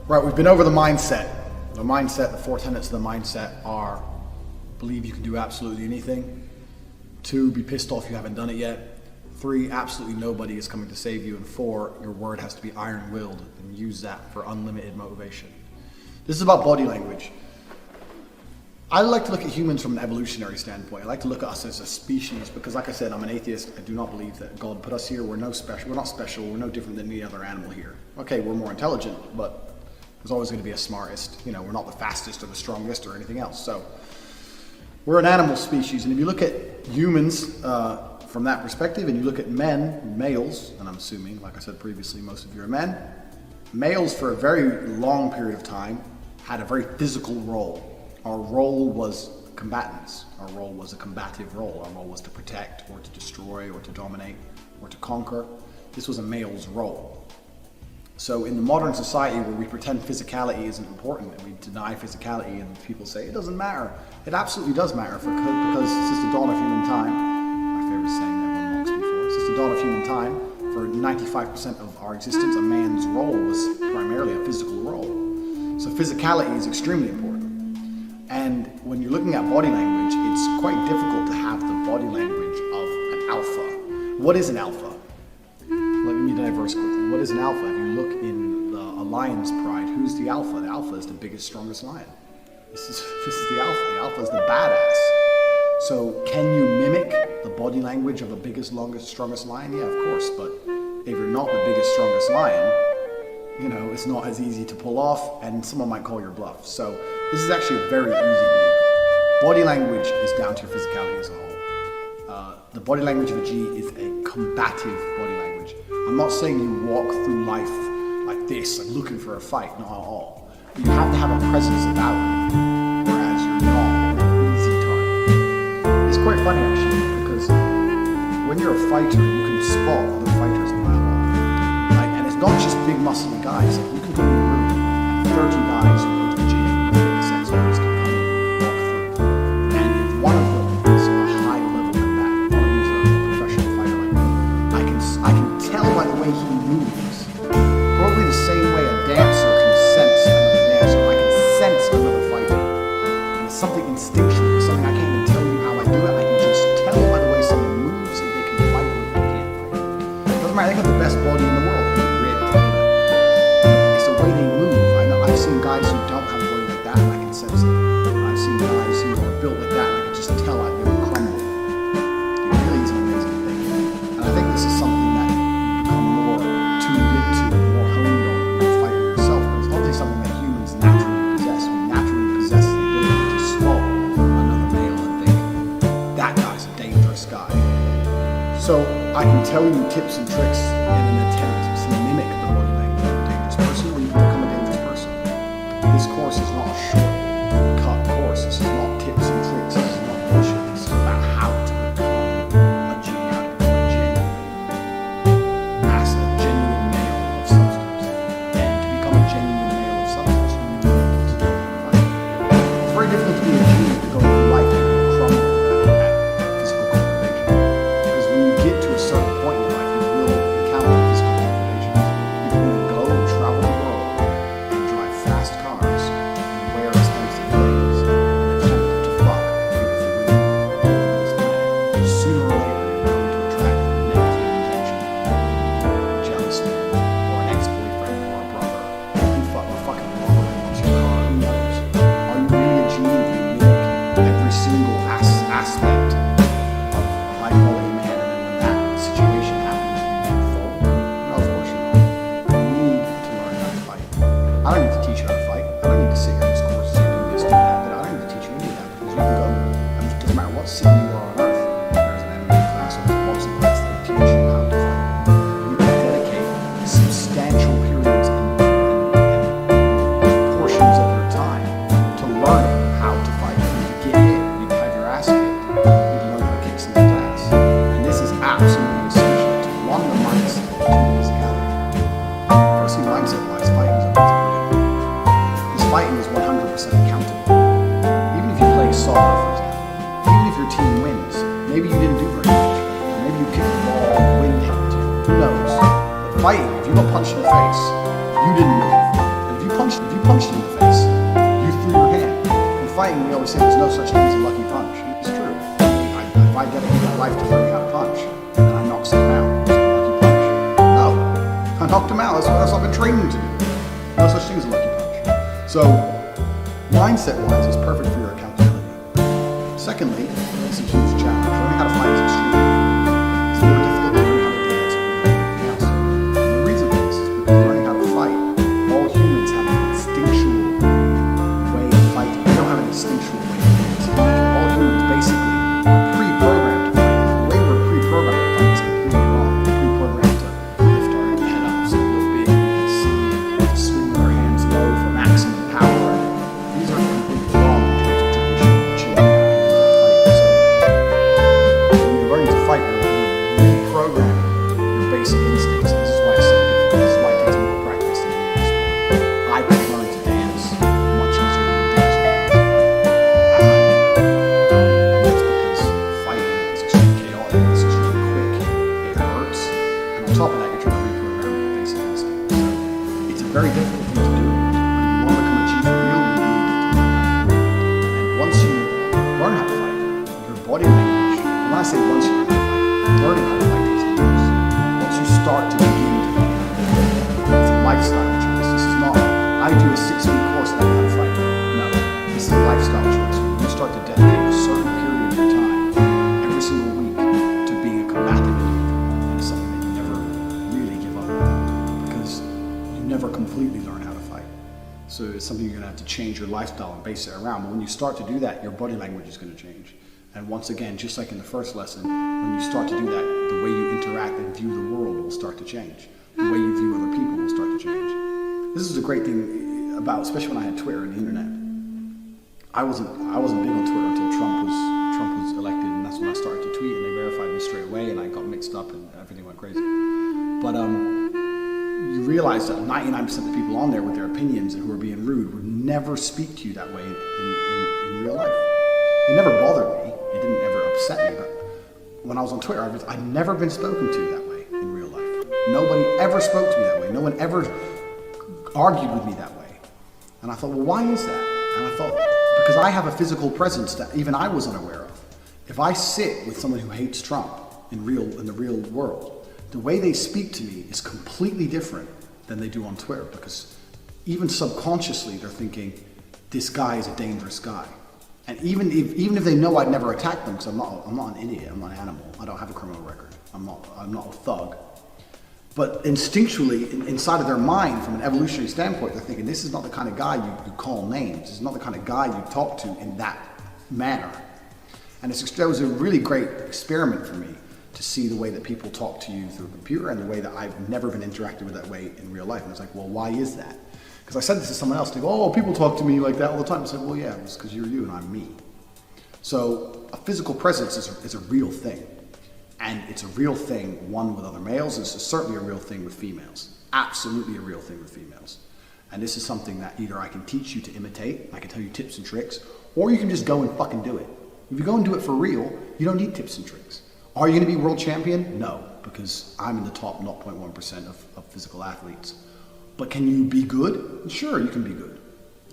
Right, we've been over the mindset. The mindset, the 4 tenets of the mindset are: believe you can do absolutely anything. 2, be pissed off you haven't done it yet. 3, absolutely nobody is coming to save you. And 4, your word has to be iron-willed, and use that for unlimited motivation. This is about body language. I like to look at humans from an evolutionary standpoint. I like to look at us as a species because, like I said, I'm an atheist. I do not believe that God put us here. We're not special. We're no different than any other animal here. Okay, we're more intelligent, but there's always going to be a smartest. You know, we're not the fastest or the strongest or anything else. So we're an animal species. And if you look at humans from that perspective, and you look at males, and I'm assuming, like I said previously, most of you are men, males for a very long period of time had a very physical role. Our role was combatants. Our role was a combative role. Our role was to protect or to destroy or to dominate or to conquer. This was a male's role. So in the modern society where we pretend physicality isn't important and we deny physicality and people say it doesn't matter, it absolutely does matter because since the dawn of human time, my favorite saying that everyone mocks me for, since the dawn of human time, for 95% of our existence, a man's role was primarily a physical role. So physicality is extremely important. And when you're looking at body language, it's quite difficult to have the body language of an alpha. What is an alpha? Let me diverse quickly. What is an alpha? If you look in a lion's pride, who's the alpha? The alpha is the biggest, strongest lion. This is the alpha. The alpha is the badass. So can you mimic the body language of a biggest, longest, strongest lion? Yeah, of course. But if you're not the biggest, strongest lion, you know, it's not as easy to pull off, and someone might call your bluff. So this is actually a very easy video. Body language is down to your physicality as a whole. The body language of a G is a combative body language. I'm not saying you walk through life like this, like looking for a fight, not at all. But you have to have a presence about you, whereas you're not an easy target. It's quite funny actually, because when you're a fighter, you can spot other fighters a mile off. And it's not just big muscly guys. Like you can go in a room and 30 guys who go to the gym, fitness experts can come in and walk through. And if one of them is a high level combatant, one of them is a professional fighter like me, I can tell by the way he moves. Probably the same way a dancer can sense another dancer. I can sense another fighter. And it's something instinctual. It's something I can't even tell you how I do it. I can just tell by the way someone moves if they can fight or if they can't fight. It doesn't matter, they have the best body in the world. It's the way they move. I've seen guys who don't have a body like that and I can sense it. I've seen guys who are built like that and I can just tell they would crumble. It really is an amazing thing. And I think this is something that you become more tuned into, more honed on when you're fighting yourself. But it's obviously something that humans naturally possess. We naturally possess the ability to spot another male and think, that guy's a dangerous guy. So I can tell you tips and tricks in an attempt to mimic the body language of a dangerous person or you become a dangerous person. This course is not a short-cut course. This is not tips and tricks. This is not bullshit. This is about how to become a genie, how to become a genuine male of substance. And to become a genuine male of substance, you need to learn how to fight. It's very difficult to be a genie to go through life and crumble at physical confrontation. Because when you get to a certain point in your life, you will encounter physical confrontations. You're going to go and travel the world and drive fast cars and wear expensive clothes and attempt to fuck beautiful women on this planet. Sooner or later, you're going to attract negative intention, a jealous man, or an ex-boyfriend, or a brother. You fucking wrong with wants your car. Who knows? Are you really a genie if you mimic every single aspect of a high-quality man, and then when that situation happens, you fall? No, of course you don't. You need to learn how to fight. I don't need to teach you how to fight. I don't need to sit here in this course and do this, do that. I don't need to teach you any of that because you can go. And it doesn't matter what city you are on earth. There's an MMA class or there's a boxing class that will teach you how to fight. You can dedicate substantial periods and portions of your time to learning how to fight. You can get hit. You can have your ass kicked. You can learn how to kick someone's ass. And this is absolutely essential to one, the mindset, two, physicality. Firstly, mindset-wise, fighting is brilliant. Because fighting is 100% accountable. Even if you play soccer, for example, even if your team wins, maybe you didn't do very much, or maybe you kicked the ball, the wind hit you. Who knows? But fighting, if you got punched in the face, you didn't move. And if you if you punched him in the face, you threw your hand. In fighting, we always say there's no such thing as a lucky punch. It's true. If I dedicate my life to learning how to punch, and I knock someone out, it's a lucky punch. No, I knocked him out. That's what I've been training to do. No such thing as a lucky punch. So, mindset-wise, it's perfect for your accountability. Secondly, it's a huge challenge. Learning how to fight is extremely difficult. It's more difficult than learning how to dance or anything else. And the reason for this is because learning how to fight, all humans have an instinctual way of fighting. We don't have an instinctual way of dancing. All humans basically are pre-programmed to fight. The way we're pre-programmed to fight is completely wrong. We're pre-programmed to lift our head up so we look big, we can see, to swing with our hands low for maximum power. These are completely wrong in terms of tradition, chilling out, and fighting. So when you're learning to fight, you're reprogramming your basic instincts. This is why it's so difficult. This is why it takes more practice than any other sport. I could learn to dance much easier than dancing as I know. That's because fighting is extremely chaotic, it's extremely quick, it hurts, and on top of that, you're trying to reprogram your basic instincts. So it's a very difficult thing to do. But if you want to become a chief real, you need to learn that. And once you learn how to fight, your body language, when I say once you learn how to fight, learning how to fight takes years. Once you start to begin to fight, it's a lifestyle choice. This is not, I do a 6-week course on how to fight. No, this is a lifestyle choice. You start to dedicate a certain period of your time every single week to being a combative individual. And it's something that you never really give up on because you never completely learn how to fight. So it's something you're going to have to change your lifestyle and base it around. But when you start to do that, your body language is going to change. And once again, just like in the first lesson, when you start to do that, the way you interact and view the world will start to change. The way you view other people will start to change. This is a great thing about, especially when I had Twitter and the internet. I wasn't big on Twitter until Trump was elected, and that's when I started to tweet, and they verified me straight away, and I got mixed up, and everything went crazy. But you realize that 99% of the people on there with their opinions and who are being rude would never speak to you that way in real life. It never bothered me. It didn't ever upset me. But when I was on Twitter, I'd never been spoken to that way in real life. Nobody ever spoke to me that way. No one ever argued with me that way. And I thought, well, why is that? And I thought, because I have a physical presence that even I was unaware of. If I sit with someone who hates Trump in the real world, the way they speak to me is completely different than they do on Twitter, because even subconsciously they're thinking, this guy is a dangerous guy. And even if they know I'd never attack them, because I'm not an idiot, I'm not an animal, I don't have a criminal record, I'm not a thug. But instinctually, inside of their mind, from an evolutionary standpoint, they're thinking, this is not the kind of guy you call names, this is not the kind of guy you talk to in that manner. And that was a really great experiment for me to see the way that people talk to you through a computer and the way that I've never been interacted with that way in real life. And I was like, well, why is that? Because I said this to someone else, they go, oh, people talk to me like that all the time. I said, well, yeah, it's because you're you and I'm me. So a physical presence is a real thing. And it's a real thing, one, with other males. It's certainly a real thing with females. Absolutely a real thing with females. And this is something that either I can teach you to imitate, I can tell you tips and tricks, or you can just go and fucking do it. If you go and do it for real, you don't need tips and tricks. Are you going to be world champion? No, because I'm in the top 0.1% of physical athletes. But can you be good? Sure, you can be good.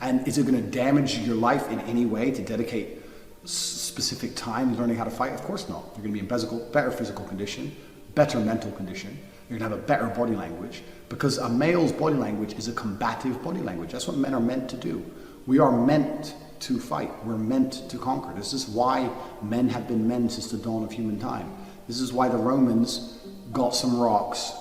And is it going to damage your life in any way to dedicate specific time learning how to fight? Of course not. You're going to be in better physical condition, better mental condition. You're going to have a better body language, because a male's body language is a combative body language. That's what men are meant to do. We are meant to fight. We're meant to conquer. This is why men have been men since the dawn of human time. This is why the Romans got some rocks,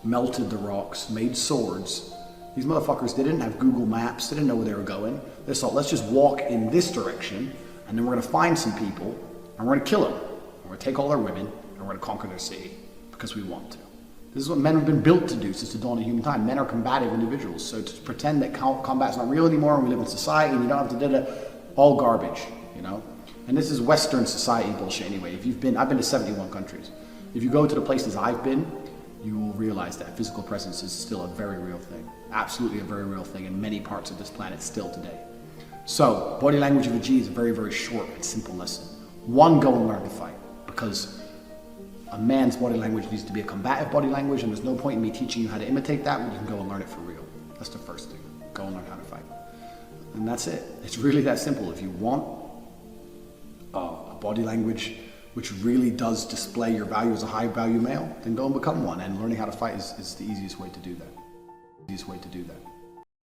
melted the rocks, made swords. These motherfuckers, they didn't have Google Maps. They didn't know where they were going. They thought, let's just walk in this direction, and then we're going to find some people, and we're going to kill them. We're going to take all their women, and we're going to conquer their city, because we want to. This is what men have been built to do since the dawn of human time. Men are combative individuals. So to pretend that combat's not real anymore, and we live in society, and you don't have to do that, all garbage, you know? And this is Western society bullshit anyway. I've been to 71 countries. If you go to the places I've been, you will realize that physical presence is still a very real thing. Absolutely a very real thing in many parts of this planet still today. So, body language of a G is a very, very short and simple lesson. One, go and learn to fight, because a man's body language needs to be a combative body language, and there's no point in me teaching you how to imitate that when you can go and learn it for real. That's the first thing. go and learn how to fight. And that's it. It's really that simple. If you want a body language which really does display your value as a high value male, then go and become one. And learning how to fight is the easiest way to do that.